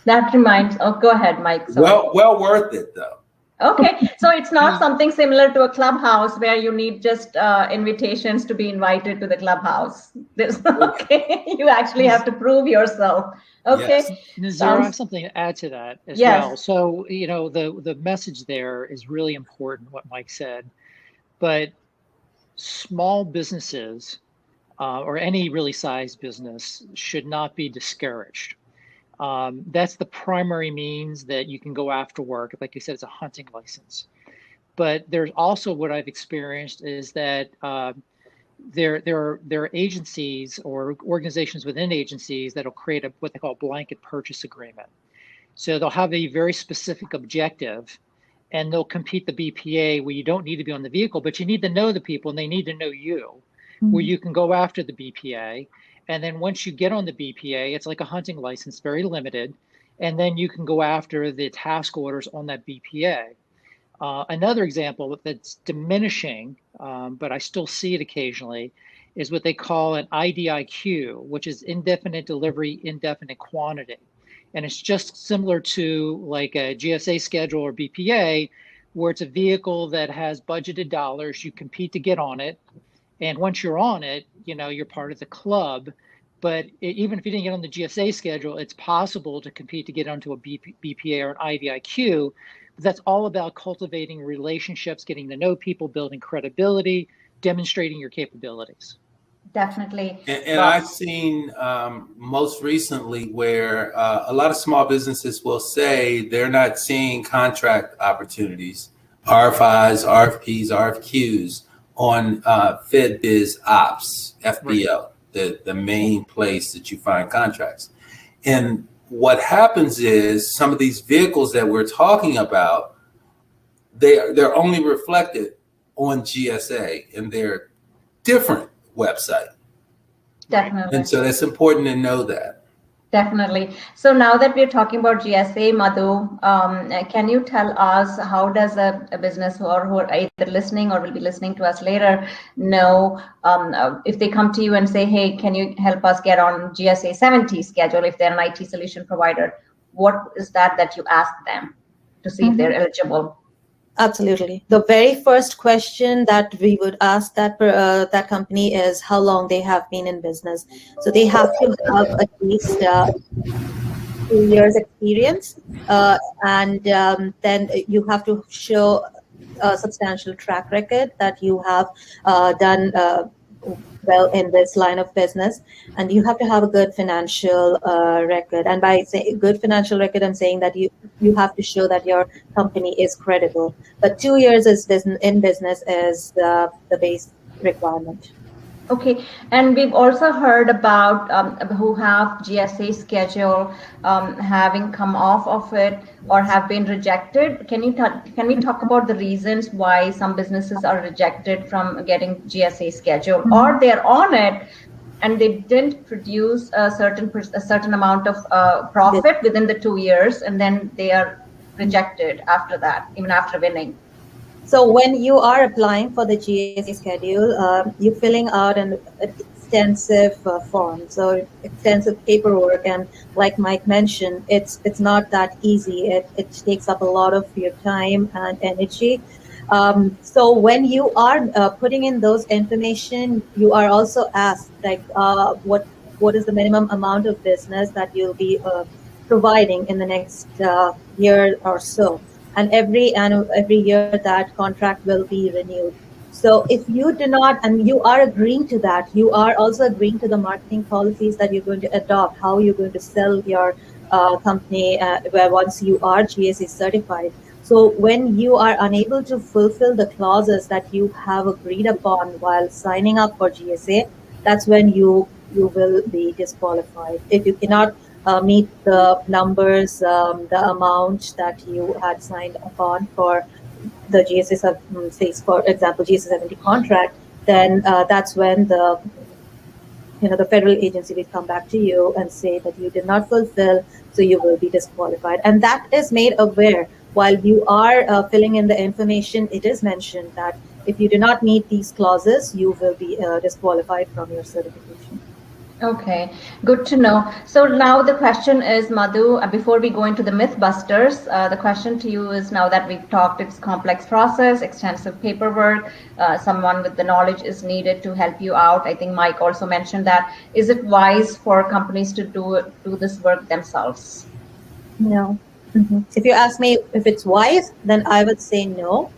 That reminds, go ahead, Mike. Sorry. Well worth it though. Okay, so it's not something similar to a clubhouse where you need just invitations to be invited to the clubhouse. Okay, you actually have to prove yourself. Okay. Yes. Nazira, I have something to add to that as well. So, the message there is really important, what Mike said, but small businesses or any really sized business should not be discouraged. That's the primary means that you can go after work. Like you said, it's a hunting license. But there's also what I've experienced is that there are agencies or organizations within agencies that'll create what they call a blanket purchase agreement. So they'll have a very specific objective, and they'll compete the BPA where you don't need to be on the vehicle, but you need to know the people and they need to know you, where you can go after the BPA. And then once you get on the BPA, it's like a hunting license, very limited. And then you can go after the task orders on that BPA. Another example that's diminishing, but I still see it occasionally, is what they call an IDIQ, which is indefinite delivery, indefinite quantity. And it's just similar to like a GSA schedule or BPA, where it's a vehicle that has budgeted dollars, you compete to get on it. And once you're on it, you're part of the club. But even if you didn't get on the GSA schedule, it's possible to compete to get onto a BPA or an IDIQ. But that's all about cultivating relationships, getting to know people, building credibility, demonstrating your capabilities. Definitely. And I've seen most recently where a lot of small businesses will say they're not seeing contract opportunities, RFIs, RFPs, RFQs, on FedBiz Ops, FBO, the main place that you find contracts. And what happens is some of these vehicles that we're talking about, they're only reflected on GSA in their different website. Definitely. And so that's important to know that. Definitely. So now that we're talking about GSA, Madhu, can you tell us how does a business who are either listening or will be listening to us later know if they come to you and say, hey, can you help us get on GSA 70 schedule if they're an IT solution provider? What is that you ask them to see if they're eligible? Absolutely. The very first question that we would ask that company is how long they have been in business. So they have to have at least 2 years experience, and then you have to show a substantial track record that you have done well in this line of business, and you have to have a good financial record. And by saying good financial record, I'm saying that you have to show that your company is credible. But 2 years in business is the base requirement. Okay, and we've also heard about who have GSA schedule having come off of it or have been rejected. Can we talk about the reasons why some businesses are rejected from getting GSA schedule, or they're on it and they didn't produce a certain amount of profit within the 2 years, and then they are rejected after that, even after winning? So when you are applying for the GSA schedule, you're filling out an extensive form, so extensive paperwork, and like Mike mentioned, it's not that easy. It takes up a lot of your time and energy. So when you are putting in those information, you are also asked like what is the minimum amount of business that you'll be providing in the next year or so. And every year that contract will be renewed. So if you do not, and you are agreeing to that, you are also agreeing to the marketing policies that you're going to adopt, how you're going to sell your company where once you are GSA certified. So when you are unable to fulfill the clauses that you have agreed upon while signing up for GSA, that's when you will be disqualified. If you cannot meet the numbers, the amount that you had signed upon for the GSA, say for example, GSA 70 contract, then that's when the federal agency will come back to you and say that you did not fulfill, so you will be disqualified. And that is made aware while you are filling in the information. It is mentioned that if you do not meet these clauses, you will be disqualified from your certification. Okay, good to know. So now the question is, Madhu, before we go into the Mythbusters, the question to you is, now that we've talked, it's complex process, extensive paperwork, someone with the knowledge is needed to help you out. I think Mike also mentioned that. Is it wise for companies to do this work themselves? No. Mm-hmm. If you ask me if it's wise, then I would say no.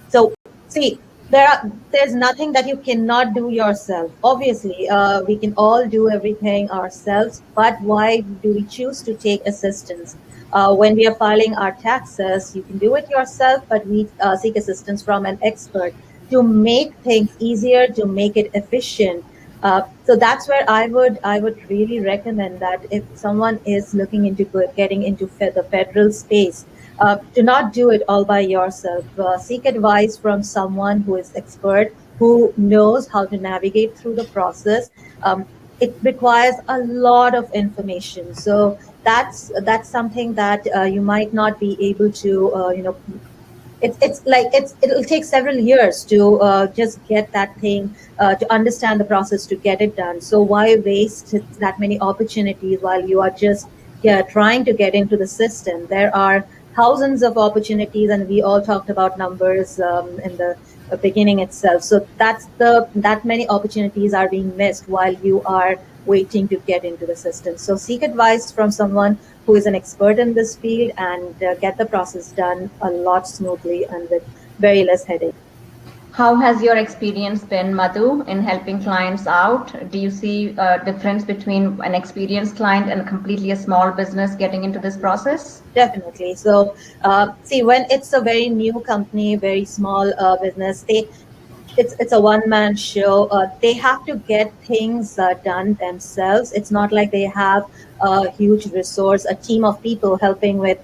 So see, there's nothing that you cannot do yourself. Obviously, we can all do everything ourselves, but why do we choose to take assistance? When we are filing our taxes, you can do it yourself, but we seek assistance from an expert to make things easier, to make it efficient. So that's where I would really recommend that if someone is looking into getting into the federal space, do not do it all by yourself. Seek advice from someone who is expert, who knows how to navigate through the process. It requires a lot of information, so that's something that you might not be able to. It'll take several years to just get that thing, to understand the process, to get it done. So why waste that many opportunities while you are just trying to get into the system? There are thousands of opportunities, and we all talked about numbers in the beginning itself. So that many opportunities are being missed while you are waiting to get into the system. So seek advice from someone who is an expert in this field and get the process done a lot smoothly and with very less headache. How has your experience been, Madhu, in helping clients out? Do you see a difference between an experienced client and completely a small business getting into this process? Definitely. So, see, when it's a very new company, very small business, it's a one-man show. They have to get things done themselves. It's not like they have a huge resource, a team of people helping with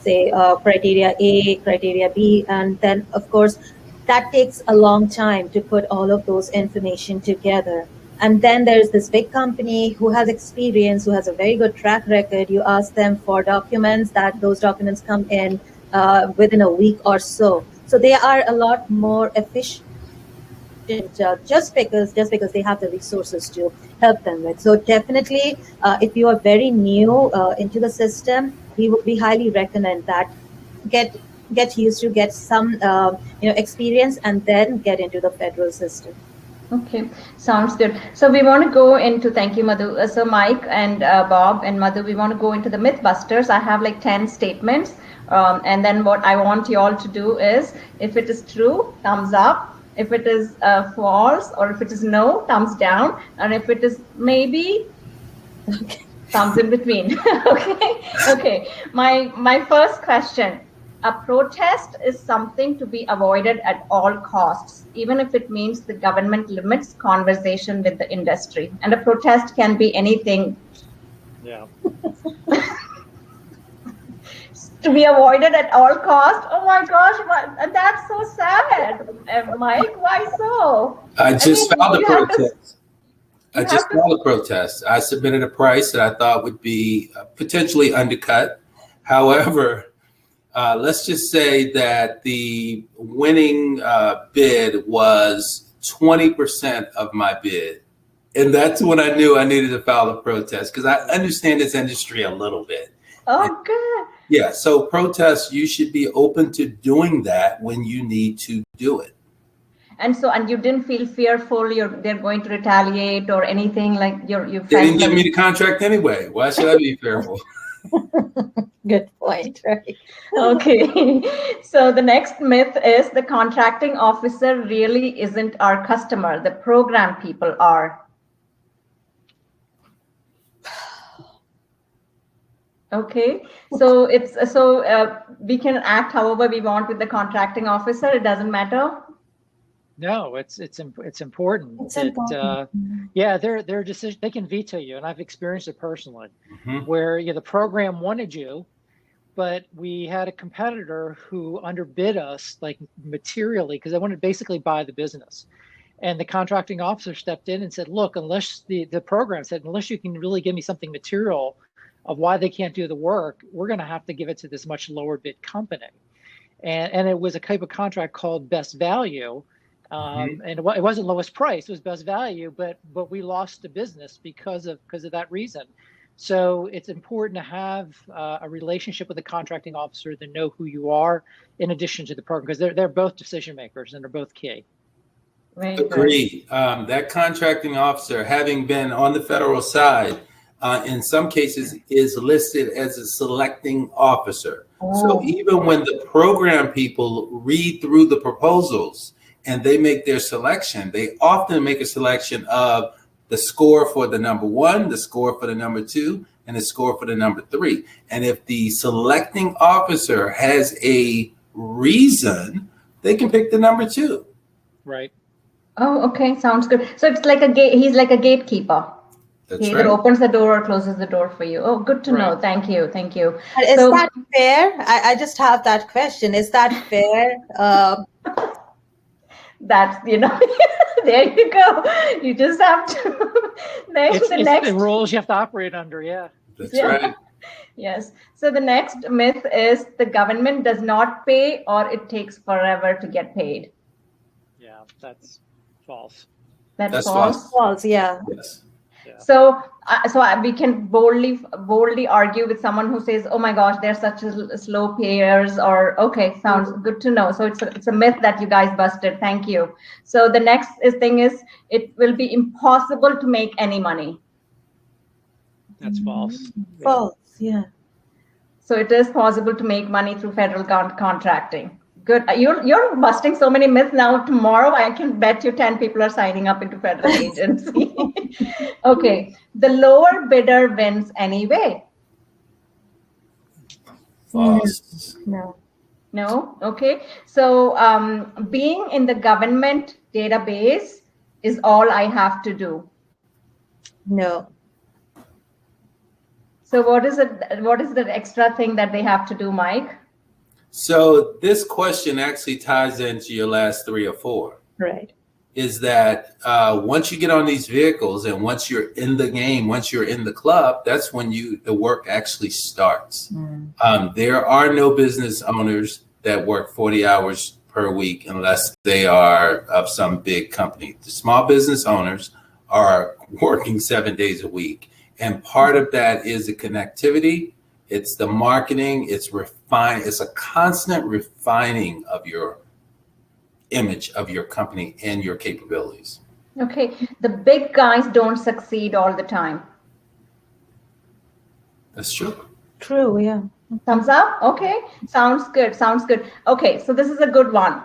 say criteria A, criteria B, and then of course that takes a long time to put all of those information together. And then there's this big company who has experience, who has a very good track record. You ask them for documents, those documents come in within a week or so. So they are a lot more efficient just because they have the resources to help them with. So definitely, if you are very new into the system, we highly recommend that get used to, get some experience, and then get into the federal system. Okay, sounds good. So we want to go into, thank you, Madhu. So Mike and Bob and Madhu, we want to go into the Mythbusters. I have like 10 statements. And then what I want you all to do is, if it is true, thumbs up. If it is false, or if it is no, thumbs down. And if it is maybe, thumbs in between. Okay. My first question. A protest is something to be avoided at all costs, even if it means the government limits conversation with the industry. And a protest can be anything. Yeah. To be avoided at all costs. Oh my gosh, that's so sad. Mike, why so? I filed a protest. I filed a protest. I submitted a price that I thought would be potentially undercut. However, let's just say that the winning bid was 20% of my bid. And that's when I knew I needed to file a protest, because I understand this industry a little bit. Oh, good. Yeah, so protests, you should be open to doing that when you need to do it. And you didn't feel fearful they're going to retaliate or anything, like you They didn't give me the contract anyway. Why should I be fearful? Good point, right? Okay. So the next myth is the contracting officer really isn't our customer. The program people are. Okay. So we can act however we want with the contracting officer. It doesn't matter. No, it's important. It's important. Their decision, they can veto you, and I've experienced it personally, where the program wanted you, but we had a competitor who underbid us like materially because they wanted to basically buy the business, and the contracting officer stepped in and said, "Look, unless the program said unless you can really give me something material of why they can't do the work, we're going to have to give it to this much lower bid company," and it was a type of contract called best value. And it wasn't lowest price; it was best value. But we lost the business because of that reason. So it's important to have a relationship with the contracting officer to know who you are, in addition to the program, because they're both decision makers and they're both key. Right. Agreed. That contracting officer, having been on the federal side, in some cases is listed as a selecting officer. Oh. So even when the program people read through the proposals and they make their selection, they often make a selection of the score for the number 1, the score for the number 2, and the score for the number 3. And if the selecting officer has a reason, they can pick the number 2. Right. Oh, okay. Sounds good. So it's like he's like a gatekeeper. That's he either opens the door or closes the door for you. Oh, good to know. Thank you. Is that fair? I just have that question. Is that fair? That's, there you go. You just have to. It's the rules you have to operate under. Yeah. That's right. Yes. So the next myth is the government does not pay, or it takes forever to get paid. Yeah, that's false. That's false. False. Yeah. Yes. Yeah. So we can boldly argue with someone who says, "Oh my gosh, they're such slow payers," or okay, sounds good to know. So it's a myth that you guys busted. Thank you. So the next thing is it will be impossible to make any money. That's false. False. Yeah. So it is possible to make money through federal contracting. Good. You're busting so many myths now. Tomorrow, I can bet you 10 people are signing up into federal agency. Okay. The lower bidder wins anyway. False. No. Okay. So being in the government database is all I have to do. No. So what is the extra thing that they have to do, Mike? So this question actually ties into your last 3 or 4. Right. Is that once you get on these vehicles and once you're in the game, once you're in the club, that's when the work actually starts. There are no business owners that work 40 hours per week unless they are of some big company. The small business owners are working 7 days a week. And part of that is the connectivity It's the marketing. It's a constant refining of your image of your company and your capabilities. Okay, the big guys don't succeed all the time. That's true. True, yeah. Thumbs up. Okay, sounds good. Sounds good. Okay, so this is a good one.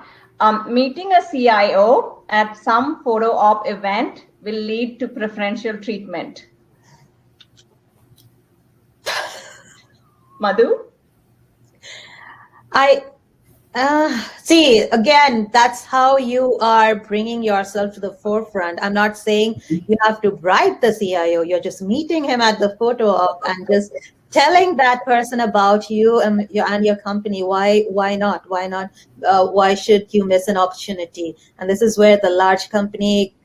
Meeting a CIO at some photo op event will lead to preferential treatment. Madhu? See, again, that's how you are bringing yourself to the forefront. I'm not saying you have to bribe the CIO. You're just meeting him at the photo op and just telling that person about you and your company. Why not? Why should you miss an opportunity? And this is where the large company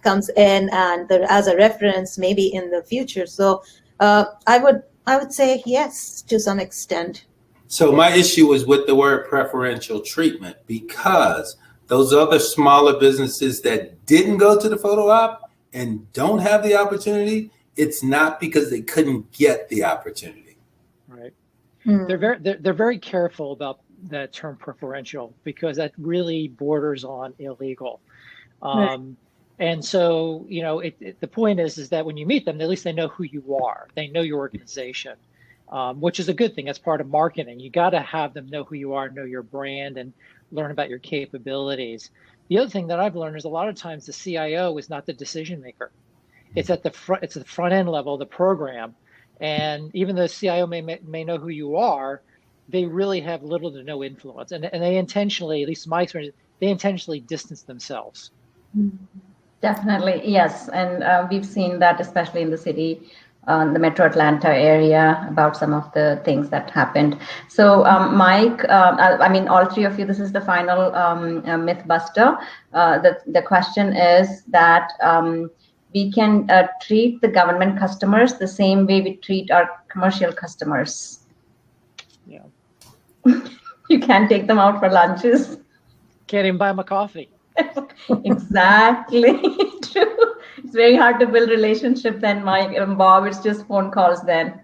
comes in and as a reference maybe in the future. So I would say yes to some extent. So my issue was with the word preferential treatment, because those other smaller businesses that didn't go to the photo op and don't have the opportunity, it's not because they couldn't get the opportunity. Right. They're very careful about that term preferential, because that really borders on illegal. Right. And so, the point is that when you meet them, at least they know who you are. They know your organization. Which is a good thing. That's part of marketing. You got to have them know who you are, know your brand, and learn about your capabilities. The other thing that I've learned is a lot of times the CIO is not the decision maker. It's at the front. It's at the front end level of the program, and even though the CIO may know who you are, they really have little to no influence, and they intentionally, at least in my experience, they intentionally distance themselves. Definitely, yes, and we've seen that especially in the city. The Metro Atlanta area, about some of the things that happened. So Mike, I mean, all three of you, this is the final myth buster. The question is that we can treat the government customers the same way we treat our commercial customers. Yeah. You can't take them out for lunches. Can't even buy them a coffee. Exactly. True. It's very hard to build relationship then, Mike and Bob. It's just phone calls then.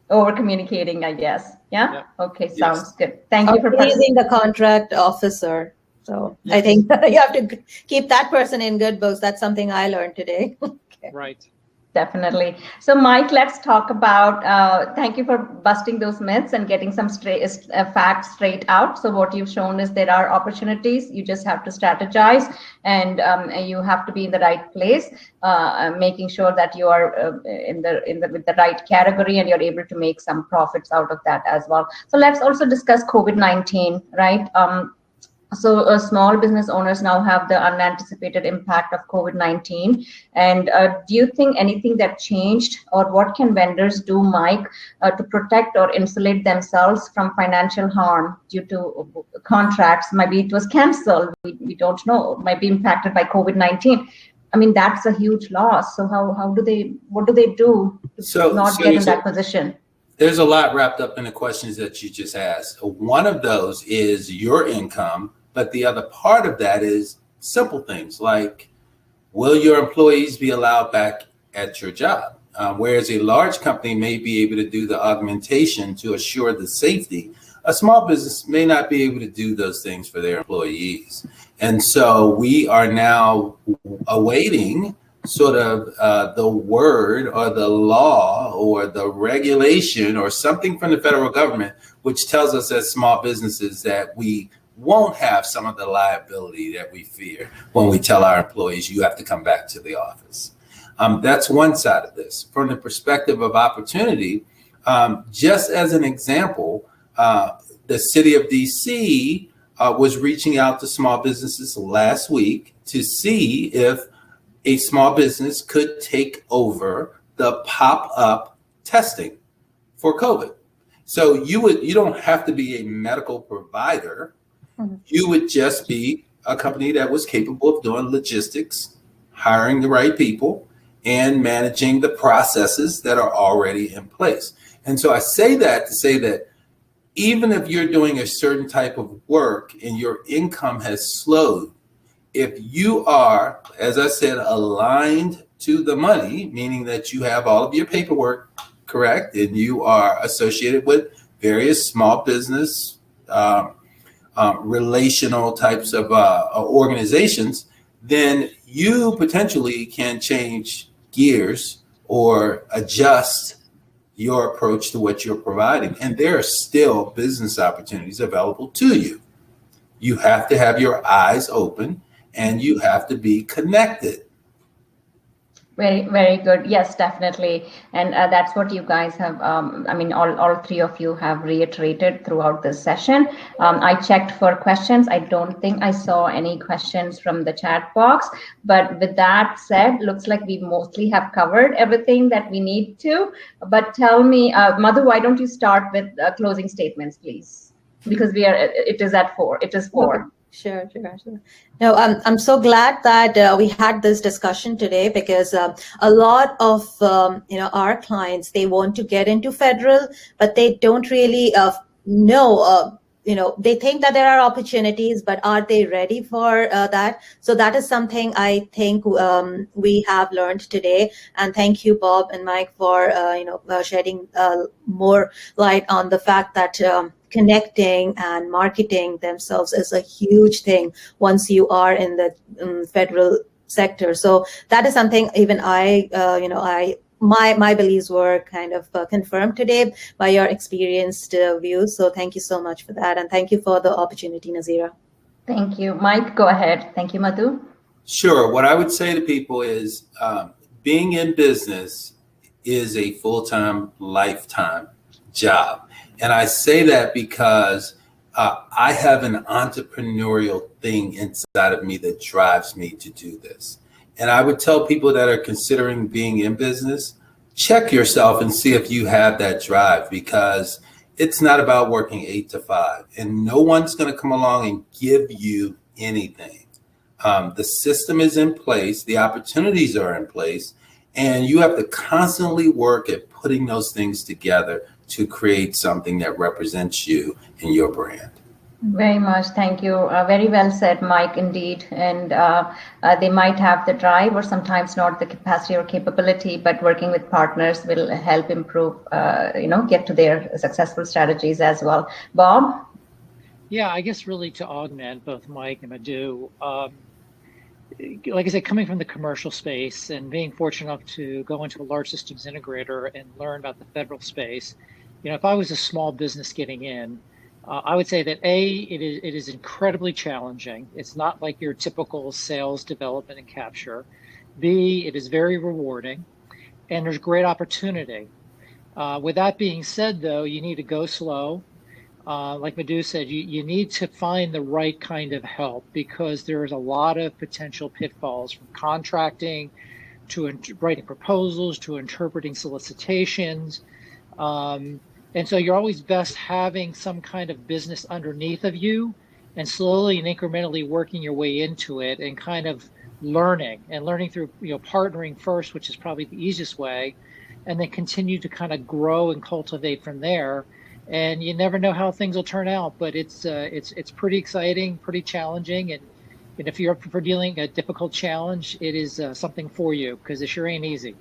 Over communicating, I guess. Yeah? Okay, sounds good. Thank you for praising the contract officer. So yes. I think you have to keep that person in good books. That's something I learned today. Okay. Right. Definitely. So Mike, let's talk about, thank you for busting those myths and getting some facts straight out. So what you've shown is there are opportunities. You just have to strategize, and you have to be in the right place, making sure that you are with the right category, and you're able to make some profits out of that as well. So let's also discuss COVID-19, right? So small business owners now have the unanticipated impact of COVID-19. And do you think anything that changed, or what can vendors do, Mike, to protect or insulate themselves from financial harm due to contracts? Maybe it was canceled. We don't know. Might be impacted by COVID-19. I mean, that's a huge loss. So what do they do to not get in that position? There's a lot wrapped up in the questions that you just asked. One of those is your income. But the other part of that is simple things like, will your employees be allowed back at your job? Whereas a large company may be able to do the augmentation to assure the safety, a small business may not be able to do those things for their employees. And so we are now awaiting sort of the word or the law or the regulation or something from the federal government, which tells us as small businesses that we won't have some of the liability that we fear when we tell our employees, you have to come back to the office. That's one side of this. From the perspective of opportunity, just as an example, the city of DC was reaching out to small businesses last week to see if a small business could take over the pop-up testing for COVID. So you don't have to be a medical provider. You would just be a company that was capable of doing logistics, hiring the right people, and managing the processes that are already in place. And so I say that to say that even if you're doing a certain type of work and your income has slowed, if you are, as I said, aligned to the money, meaning that you have all of your paperwork correct, and you are associated with various small business relational types of organizations, then you potentially can change gears or adjust your approach to what you're providing. And there are still business opportunities available to you. You have to have your eyes open and you have to be connected. Very, very good. Yes, definitely. And that's what you guys have, I mean, all three of you have reiterated throughout this session. I checked for questions. I don't think I saw any questions from the chat box. But with that said, looks like we mostly have covered everything that we need to. But tell me, Madhu, why don't you start with closing statements, please? Because it is at 4. It is 4. Okay. Sure. No, I'm so glad that we had this discussion today, because a lot of our clients, they want to get into federal, but they don't really know. They think that there are opportunities, but are they ready for that? So that is something I think we have learned today. And thank you, Bob and Mike, for shedding more light on the fact that connecting and marketing themselves is a huge thing once you are in the federal sector. So that is something even my beliefs were kind of confirmed today by your experienced views. So thank you so much for that. And thank you for the opportunity, Nazira. Thank you. Mike, go ahead. Thank you, Madhu. Sure. What I would say to people is being in business is a full-time, lifetime job. And I say that because I have an entrepreneurial thing inside of me that drives me to do this. And I would tell people that are considering being in business, check yourself and see if you have that drive, because it's not about working 8 to 5 and no one's going to come along and give you anything. The system is in place. The opportunities are in place, and you have to constantly work at putting those things together to create something that represents you and your brand. Very much. Thank you. Very well said, Mike, indeed. And they might have the drive or sometimes not the capacity or capability, but working with partners will help improve, get to their successful strategies as well. Bob? Yeah, I guess really to augment both Mike and Madhu, like I said, coming from the commercial space and being fortunate enough to go into a large systems integrator and learn about the federal space, if I was a small business getting in, I would say that it is incredibly challenging. It's not like your typical sales development and capture. B, it is very rewarding, and there's great opportunity. With that being said, though, you need to go slow. Like Madhu said, you need to find the right kind of help, because there's a lot of potential pitfalls, from contracting to writing proposals to interpreting solicitations. And so you're always best having some kind of business underneath of you and slowly and incrementally working your way into it and kind of learning through, partnering first, which is probably the easiest way, and then continue to kind of grow and cultivate from there. And you never know how things will turn out, but it's pretty exciting, pretty challenging. And if you're up for dealing a difficult challenge, it is something for you, because it sure ain't easy.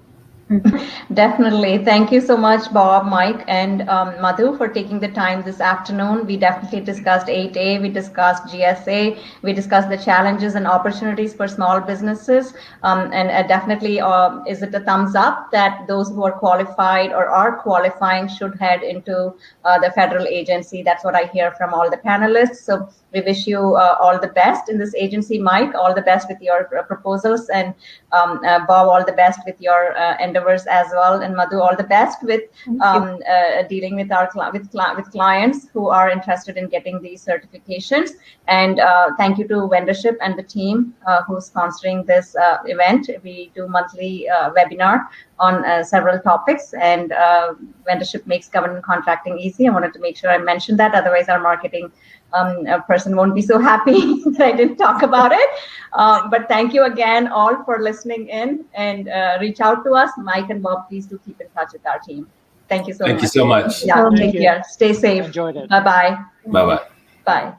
Definitely. Thank you so much, Bob, Mike, and Madhu, for taking the time this afternoon. We definitely discussed 8A, we discussed GSA, we discussed the challenges and opportunities for small businesses. And definitely, is it a thumbs up that those who are qualified or are qualifying should head into the federal agency? That's what I hear from all the panelists. So we wish you all the best in this agency. Mike, all the best with your proposals, and Bob, all the best with your endeavors as well, and Madhu, all the best with dealing with with clients who are interested in getting these certifications. And thank you to Vendorship and the team who's sponsoring this event. We do monthly webinar on several topics, and Vendorship makes government contracting easy. I wanted to make sure I mentioned that, otherwise our marketing person won't be so happy that I didn't talk about it. But thank you again all for listening in, and reach out to us. Mike and Bob, please do keep in touch with our team. Thank you so much. Thank you so much. Yeah, take care. Stay safe. Enjoyed it. Bye-bye. Bye-bye. Bye.